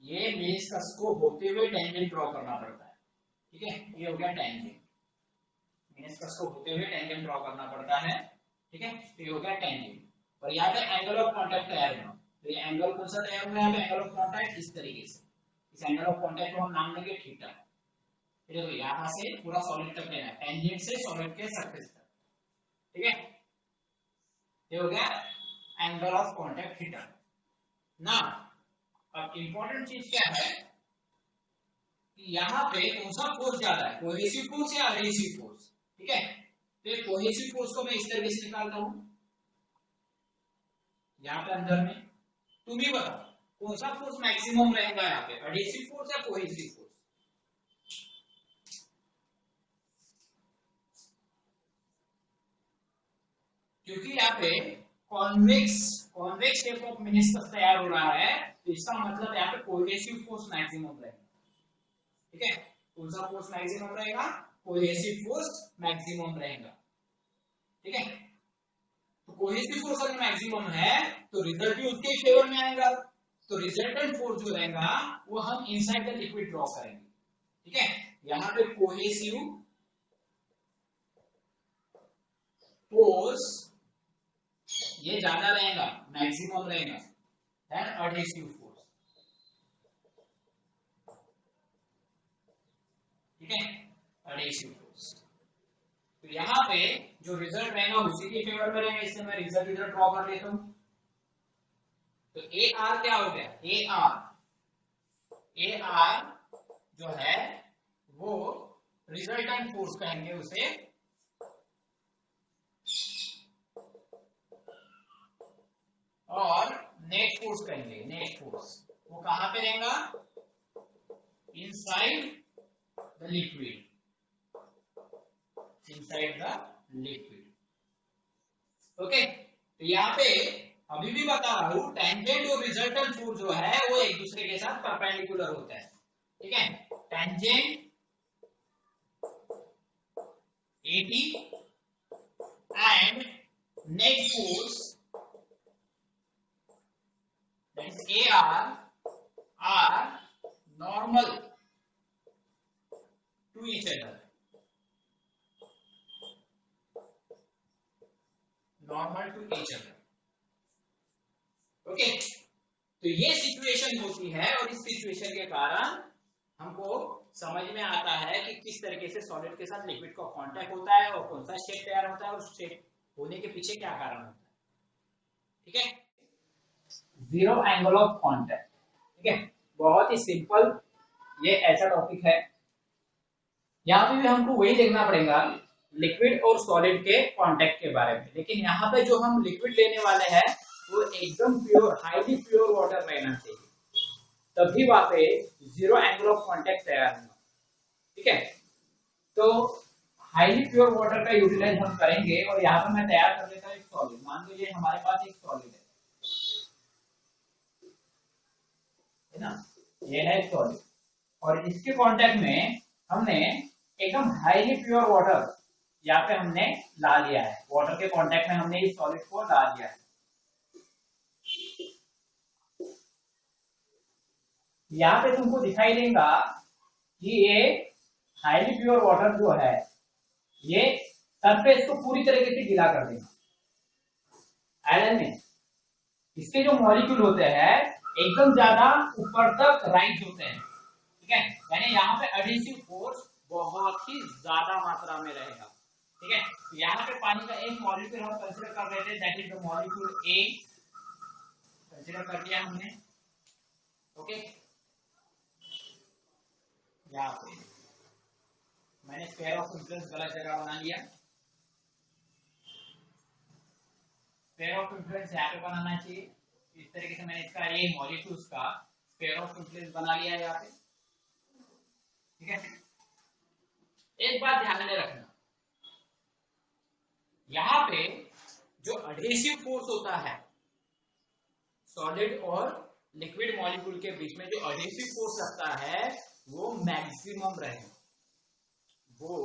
ये मेनिस्कस को होते हुए टेंजेंट ड्रॉ करना पड़ता है, ठीक है। ये हो गया टेंजेंट, मेनिस्कस को होते हुए टेंजेंट ड्रॉ करना पड़ता है, ठीक है। तो ये हो गया टेंजेंट, और यहाँ पे एंगल ऑफ कांटेक्ट तैयार हुआ। तो ये एंगल कौन सा तैयार हुआ है, यहाँ पे एंगल ऑफ कांटेक्ट इस तरीके से, इस एंगल ऑफ कांटेक्ट को हम नाम देंगे थीटा। देखो यहाँ से पूरा सॉलिड तक लेना है, टेंजेंट से सॉलिड के सरफेस तक, ठीक है। ये हो गया एंगल ऑफ कांटेक्ट थीटा। ना अब इंपॉर्टेंट चीज क्या है कि यहाँ पे कौन सा फोर्स ज्यादा है, कोहेसिव फोर्स या एडहेसिव फोर्स, ठीक है। तो कोहेसिव फोर्स को मैं इस तरीके से निकालता हूं, यहाँ पे अंदर में तुम ही बताओ कौन सा फोर्स मैक्सिमम रहेगा यहाँ पे, एडहेसिव फोर्स या कोहेसिव फोर्स। क्योंकि यहाँ पे कॉन्वेक्स शेप ऑफ मेनिस्कस तैयार हो रहा है, तो इसका मतलब यहाँ पे कोहेसिव फोर्स मैक्सिमम रहेगा, ठीक है। कौन सा फोर्स मैक्सिमम रहेगा, कोहेसिव फोर्स मैक्सिमम रहेगा, ठीक है। तो कोहेसिव फोर्स अगर मैक्सिमम है तो रिजल्ट भी उसके फेवर में आएगा, तो रिजल्टेंट फोर्स जो रहेगा वो हम इनसाइड द लिक्विड ड्रॉ करेंगे, ठीक है। यहाँ पे कोहेसिव फोर्स ये ज्यादा रहेगा, मैक्सिमम रहेगा देन एडहेसिव फोर्स, ठीक है, एडहेसिव फोर्स। तो यहाँ पे जो रिजल्ट रहेगा उसी के फेवर में रहेगा, इससे मैं रिजल्ट इधर ड्रॉ कर लेता हूं। तो ए आर क्या हो गया, ए आर जो है वो रिजल्टेंट फोर्स कहेंगे उसे, और नेट फोर्स कहेंगे। नेट फोर्स वो कहां पे रहेगा? Inside the liquid, inside the liquid. Okay, तो यहाँ पे अभी भी बता रहा हूं, टेंजेंट और रिजल्टेंट फोर्स जो है वो एक दूसरे के साथ परपेंडिकुलर होता है। ठीक है, tangent AT and net force that is AR are normal to each other, normal to each other। Okay, तो ये सिचुएशन होती है और इस सिचुएशन के कारण हमको समझ में आता है कि किस तरीके से सॉलिड के साथ लिक्विड का कांटेक्ट होता है और कौन सा शेप तैयार होता है और उस शेप होने के पीछे क्या कारण होता है। ठीक है, जीरो एंगल ऑफ कांटेक्ट। ठीक है, बहुत ही सिंपल ये ऐसा टॉपिक है। यहाँ पे भी हमको वही देखना पड़ेगा लिक्विड और सॉलिड के कांटेक्ट के बारे में, लेकिन यहाँ पे जो हम लिक्विड लेने वाले हैं वो एकदम प्योर, हाईली प्योर वाटर रहना चाहिए, तभी वहां पे जीरो एंगल ऑफ कांटेक्ट तैयार होगा। ठीक है, तो हाईली प्योर वाटर का यूटिलाइज हम करेंगे और यहाँ पे मैं तैयार कर लेता हूँ एक सॉलिड। मान लीजिए हमारे पास एक सॉलिड है ना, ये है सॉलिड और इसके कांटेक्ट में हमने एकदम हाईली प्योर वाटर यहाँ पे हमने ला लिया है। वाटर के कांटेक्ट में हमने इस सॉलिड को ला लिया है। यहाँ पे तुमको दिखाई देगा कि ये हाईली प्योर वाटर जो है ये सरफेस को पूरी तरीके से गीला कर देगा। आयरन में इसके जो मॉलिक्यूल होते हैं एकदम ज्यादा ऊपर तक राइज होते हैं। ठीक है, यानी यहाँ पे एडहेसिव फोर्स बहुत ही ज्यादा मात्रा में रहेगा। ठीक है, तो यहाँ पे पानी का एक मॉलिक्यूल हम कंसीडर कर रहे थे, that is the molecule A, consider कर लिया हमने। ओके, यहाँ पे मैंने स्क्वायर ऑफ इन्फ्लुएंस गलत जगह बना लिया। स्क्वायर ऑफ इन्फ्लुएंस यहाँ पे बनाना चाहिए, इस तरीके से मैंने इसका ये मॉलिक्यूल्स का स्क्वायर ऑफ इन्फ्लुएंस बना लिया है यहाँ पे। ठीक है, एक बात ध्यान में रखना, यहाँ पे जो एडहेसिव फोर्स होता है सॉलिड और लिक्विड मॉलिक्यूल के बीच में, जो एडहेसिव फोर्स लगता है वो मैक्सिमम रहेगा, वो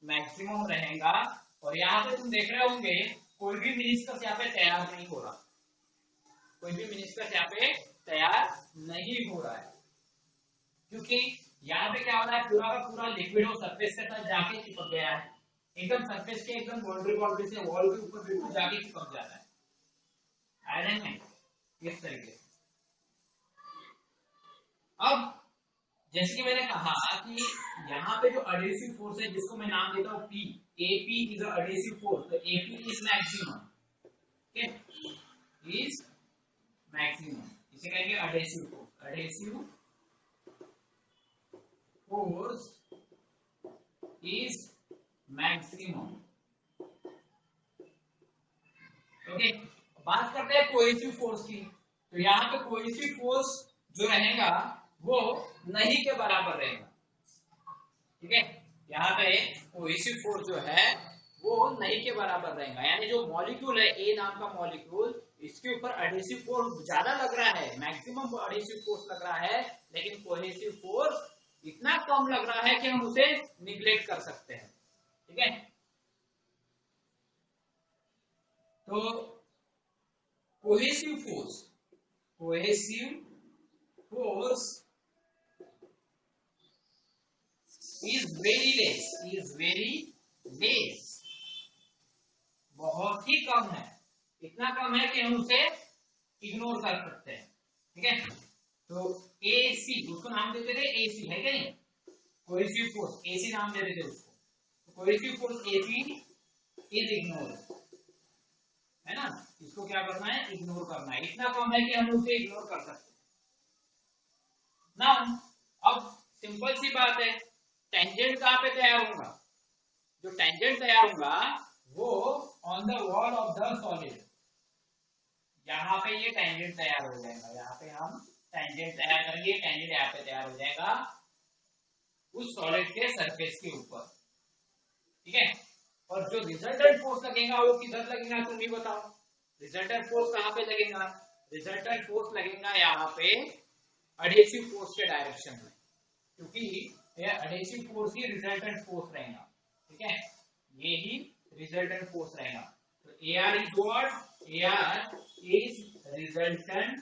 मैक्सिमम रहेगा। और यहाँ पे तुम देख रहे होंगे कोई भी मिनिस्कस यहाँ पे तैयार नहीं हो रहा, कोई भी मिनिस्कस यहाँ पे तैयार नहीं हो रहा है, क्योंकि यहाँ पे क्या हो रहा है, पूरा का पूरा लिक्विड और सरफेस के साथ जाके चिपक गया है, एकदम सरफेस के एकदम बाउंड्री से वॉल के ऊपर बिल्कुल जाके चिपक जाता है आयरन में इस तरीके से। अब जैसे कि मैंने कहा कि यहाँ पे जो एडहेसिव फोर्स है जिसको मैं नाम देता हूँ P, AP is a adhesive force, तो AP is maximum. Okay, is maximum, इसे कहेंगे adhesive force. Adhesive force is maximum. Okay, बात करते हैं कोहेसिव फोर्स की। तो यहाँ पे कोहेसिव फोर्स जो रहेगा वो नहीं के बराबर रहेगा। ठीक है, यहाँ पे कोहेसिव फोर्स जो है वो नहीं के बराबर रहेगा, यानी जो मॉलिक्यूल है ए नाम का मॉलिक्यूल, इसके ऊपर एडहेसिव फोर्स ज्यादा लग रहा है, मैक्सिमम एडहेसिव फोर्स लग रहा है, लेकिन कोहेसिव फोर्स इतना कम लग रहा है कि हम उसे निग्लेक्ट कर सकते हैं। ठीक है, तो cohesive force is very less, बहुत ही कम है, इतना कम है कि हम उसे इग्नोर कर सकते हैं। ठीक है, तो AC उसको नाम देते थे AC, है क्या नहीं, कोहेसिव फोर्स AC नाम देते थे उसको, तो cohesive force AC is ignore, है ना, इसको क्या करना है, इग्नोर करना है, इतना कम है कि हम उसे इग्नोर कर सकते हैं ना। अब सिंपल सी बात है, टेंजेंट कहाँ पे तैयार होगा, जो टेंजेंट तैयार होगा वो on the wall of the solid, यहाँ पे ये टेंजेंट तैयार हो जाएगा, यहाँ पे हम टेंजेंट तैयार करेंगे, टेंजेंट यहाँ पे तैयार हो जाएगा उस सॉलिड के सरफेस के ऊपर, ठीक है। और जो रिजल्टेंट फोर्स लगेगा वो किधर लगेगा तुम ही बताओ, रिजल्टेंट फोर्स कहाँ पे लगेगा, रिजल्टेंट फोर्स लगेगा यहाँ पे एडहेसिव फोर्स के डायरेक्शन में, क्योंकि ये एडहेसिव फोर्स ही रिजल्टेंट फोर्स रहेगा, ठीक है, ये ही रिजल्टेंट फोर्स रहेगा। तो AR is what, AR is resultant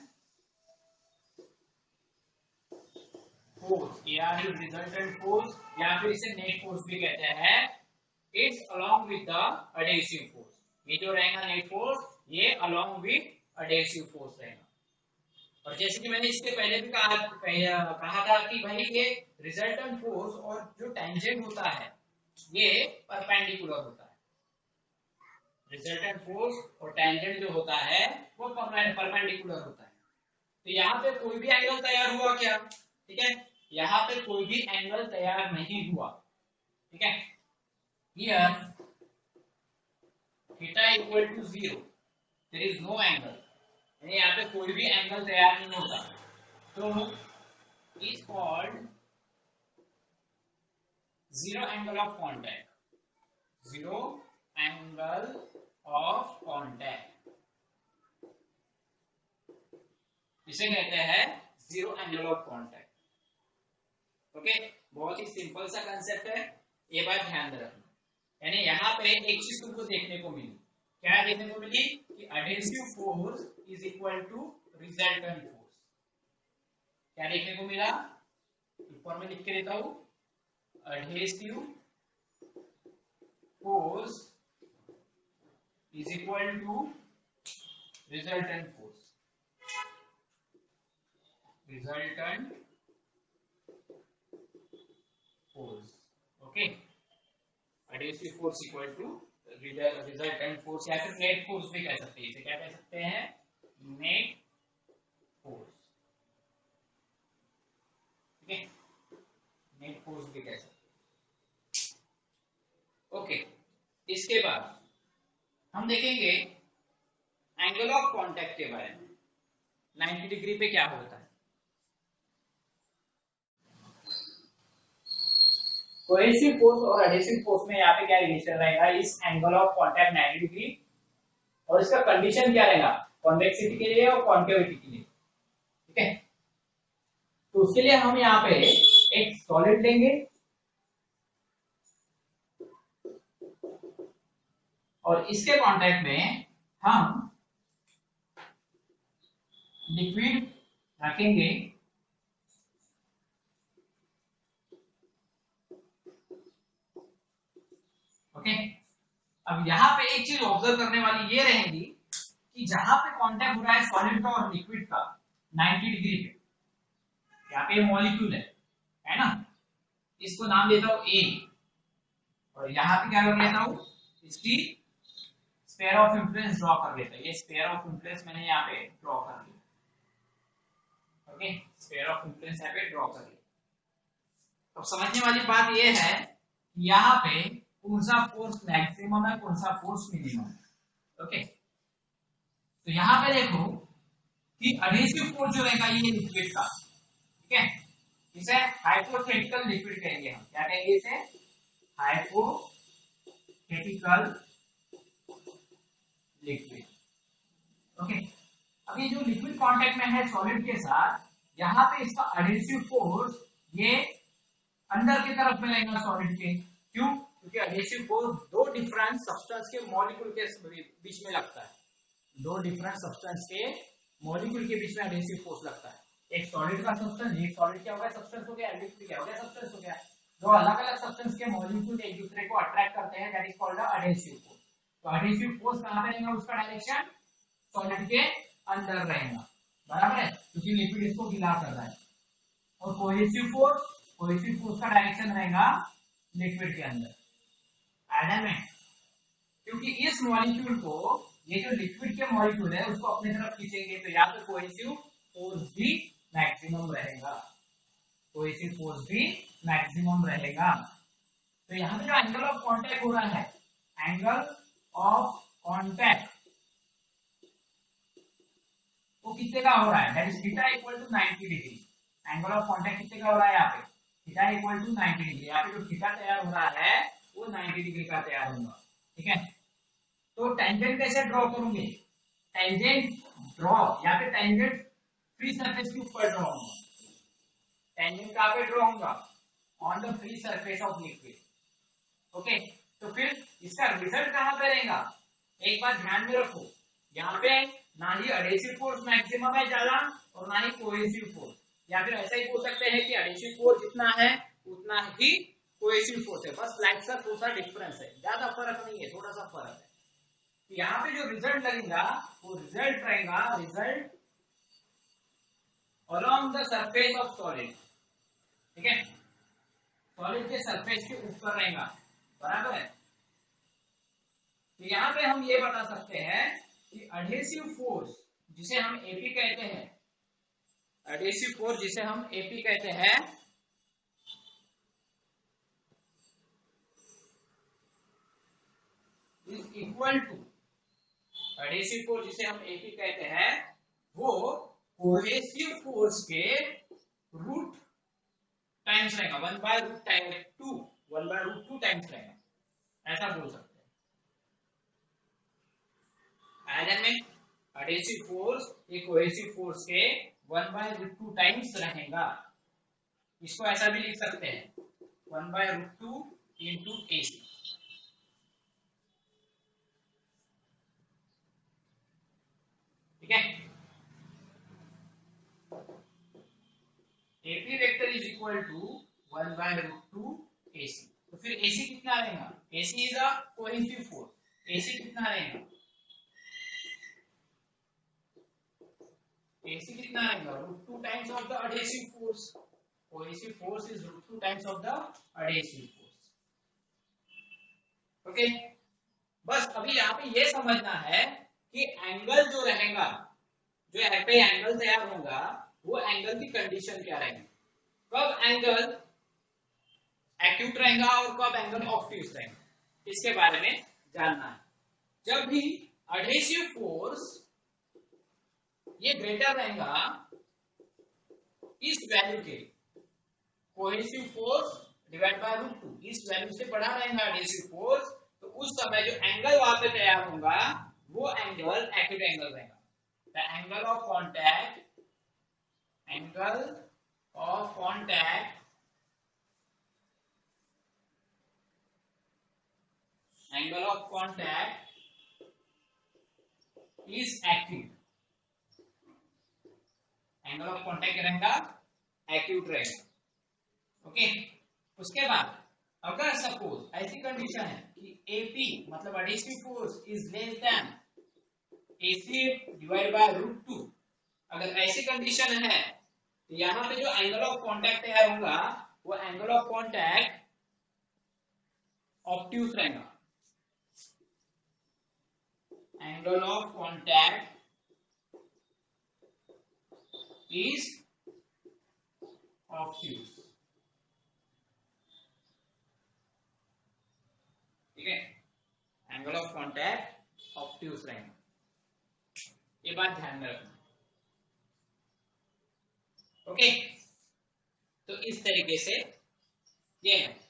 force, AR is resultant force, या फिर इसे नेट फोर्स भी कहते हैं। It's along with the adhesive force, ये जो रहेगा नेट फोर्स ये अलोंग विद एडहेसिव फोर्स रहेगा। और जैसे कि मैंने इसके पहले भी कहा था कि भाई ये रिजल्टेंट फोर्स और जो टेंजेंट होता है ये परपेंडिकुलर होता है, रिजल्टेंट फोर्स और टेंजेंट जो होता है वो परपेंडिकुलर होता है। तो यहाँ पे कोई भी एंगल तैयार हुआ क्या, ठीक है, यहाँ पे कोई भी एंगल तैयार नहीं हुआ, ठीक है, here theta equal to 0, there is no angle, यानी यहाँ पे कोई भी एंगल तैयार नहीं होता, तो is called zero angle of contact, zero angle of contact, इसे कहते हैं zero angle of contact. Okay, बहुत ही सिंपल सा कांसेप्ट है, ये बात ध्यान रखना। यानी यहाँ पे एक चीज तुमको देखने को मिली, क्या देखने को मिली कि adhesive force is equal to resultant force. क्या देखने को मिला, ऊपर में लिख के देता हूं, adhesive force is equal to resultant force, resultant force. Okay, adhesive force equal to resultant force, या फिर नेट फोर्स भी कह सकते हैं, इसे क्या कह सकते हैं, नेट फोर्स, ठीक है, नेट फोर्स भी कह सकते हैं। ओके, इसके बाद हम देखेंगे एंगल ऑफ कांटेक्ट के बारे में, 90 डिग्री पे क्या होता है। कोहेसिव फोर्स और एडहेसिव फोर्स में यहाँ पे क्या रिलेशन रहेगा, इस एंगल ऑफ कांटेक्ट 90 डिग्री, और इसका कंडीशन क्या रहेगा, कॉन्वेक्सिटी के लिए और कॉन्केविटी के लिए, ठीक है। तो उसके लिए हम यहाँ पे एक सॉलिड लेंगे और इसके कांटेक्ट में हम लिक्विड रखेंगे, ओके। अब यहाँ पे एक चीज ऑब्जर्व करने वाली ये रहेगी कि जहां पे कांटेक्ट हो रहा है सॉलिड का और लिक्विड का 90 डिग्री पे, यहाँ पे मॉलिक्यूल है ना, इसको नाम देता हूं A, और यहाँ पे क्या कर लेता हूं, इसकी स्फीयर ऑफ इन्फ्लुएंस ड्रॉ कर लेता हूं, ये स्फीयर ऑफ इन्फ्लुएंस मैंने यहाँ पे ड्रॉ कर लिया, ओके, स्फीयर ऑफ इन्फ्लुएंस यहाँ पे ड्रॉ कर लिया। अब समझने वाली बात ये है कि यहाँ पे कौन सा फोर्स मैक्सिमम है, कौन सा फोर्स मिनिमम है, ओके। तो यहाँ पे देखो कि एडहेसिव फोर्स जो रहेगा ये लिक्विड का, ठीक है, इसे हाइपोथेटिकल लिक्विड कहेंगे हम, क्या कहेंगे इसे, हाइपोथेटिकल लिक्विड, ओके। अब ये जो लिक्विड कांटेक्ट में है सॉलिड के साथ, यहाँ पे इसका एडहेसिव फोर्स ये अंदर की तरफ में रहेगा सॉलिड के, क्यों, क्योंकि एडहेसिव फोर्स दो डिफरेंट सब्सटेंस के मॉलिक्यूल के बीच में लगता है, दो डिफरेंट सब्सटेंस के मॉलिक्यूल के बीच में एडहेसिव फोर्स लगता है, एक सॉलिड का सब्सटेंस, एक सॉलिड क्या हो गया, सब्सटेंस हो गया, लिक्विड क्या हो गया, सब्सटेंस हो गया, दो अलग अलग सब्सटेंस के मॉलिक्यूल एक दूसरे को अट्रैक्ट करते हैं, that is called the adhesive force. तो एडहेसिव फोर्स कहां पे रहेगा, उसका डायरेक्शन सॉलिड के अंदर रहेगा, बराबर है, क्योंकि लिक्विड इसको गिला कर रहा है। और कोहेसिव फोर्स का डायरेक्शन रहेगा लिक्विड के अंदर, एडमेंट, क्योंकि इस मॉलिक्यूल को, ये जो लिक्विड के मॉलिक्यूल है उसको अपनी तरफ खींचेंगे, तो यहाँ पे कोहेसिव फोर्स भी मैक्सिमम रहेगा, कोहेसिव फोर्स भी मैक्सिमम रहेगा, तो यहाँ पे जो एंगल ऑफ कांटेक्ट हो रहा है, एंगल ऑफ कांटेक्ट वो कितने का हो रहा है, that is theta equal to 90 degree. Angle of contact कितने का हो रहा है यहाँ पे, थीटा इक्वल टू 90 डिग्री। यहाँ पे जो थीटा तैयार हो रहा है वो 90 डिग्री का तैयार होगा, ठीक है। तो टेंजेंट कैसे ड्रॉ करोगे, टेंजेंट ड्रॉ यहाँ पे टेंजेंट फ्री सरफेस के ऊपर ड्रॉ होगा। टेंजेंट कहां पे ड्रॉ होगा, on the free surface of liquid, okay. तो फिर इसका रिजल्ट कहां पे रहेगा, एक बात ध्यान में रखो, यहाँ पे ना ही एडहेसिव फोर्स मैक्सिमम है ज्यादा और ना ही कोहेसिव फोर्स, या फिर ऐसा ही बोल सकते हैं कि एडहेसिव फोर्स जितना है उतना ही कोहेसिव फोर्स है, बस लाइक सा थोड़ा सा डिफरेंस है, ज्यादा फर्क नहीं है, थोड़ा सा फर्क है। तो यहाँ पे जो रिजल्ट लगेगा वो रिजल्ट रहेगा, result along the surface of solid, ठीक है, सॉलिड के सरफेस के ऊपर रहेगा, बराबर है। तो यहाँ पे हम ये बता सकते हैं कि एडहेसिव फोर्स जिसे हम एपी कहते हैं, एडहेसिव फोर्स जिसे हम एपी कहते हैं, is equal to, adhesive force जिसे हम एपी कहते हैं वो कोहेसिव फोर्स के रूट टाइम्स रहेगा, 1/√2 टाइम्स रहेगा, ऐसा बोल सकते हैं। आयरन में एडहेसिव फोर्स ये कोहेसिव फोर्स के 1/√2 टाइम्स रहेगा। इसको ऐसा भी लिख सकते हैं 1/√2 इंटू AC, ठीक है। AP vector is equal to 1/√2 AC। तो फिर AC कितना रहेगा, AC is a cohesive force, AC कितना रहेगा, AC कितना रहेगा, √2 times of the adhesive force, cohesive force is √2 times of the adhesive force, okay. बस अभी यहाँ पे ये समझना है कि एंगल जो रहेगा, जो यहाँ पे एंगल तैयार होगा वो एंगल की कंडीशन क्या रहेगी, कब एंगल एक्यूट रहेगा और कब एंगल ऑब्ट्यूज रहेगा, इसके बारे में जानना है। जब भी एडहेसिव फोर्स ये ग्रेटर रहेगा इस वैल्यू के, कोहेसिव फोर्स डिवाइड बाय √2, इस वैल्यू से बड़ा रहेगा एडहेसिव फोर्स, तो उस समय जो एंगल वहां पे तैयार होगा वो एंगल एक्यूट एंगल रहेगा। The angle of contact, angle of contact, angle of contact is acute, angle of contact रहेगा एक्यूट रहेगा, ओके। उसके बाद अगर सपोज ऐसी कंडीशन है कि AP मतलब adhesive force is less than AC divide by √2, अगर ऐसी कंडीशन है तो यहाँ पे जो एंगल ऑफ कांटेक्ट तैयार होगा वो एंगल ऑफ कांटेक्ट ऑब्ट्यूज रहेगा, angle of contact is obtuse, ठीक है, एंगल ऑफ कांटेक्ट ऑब्ट्यूज रहेगा, ये बात ध्यान में रखना, ओके। तो इस तरीके से ये है।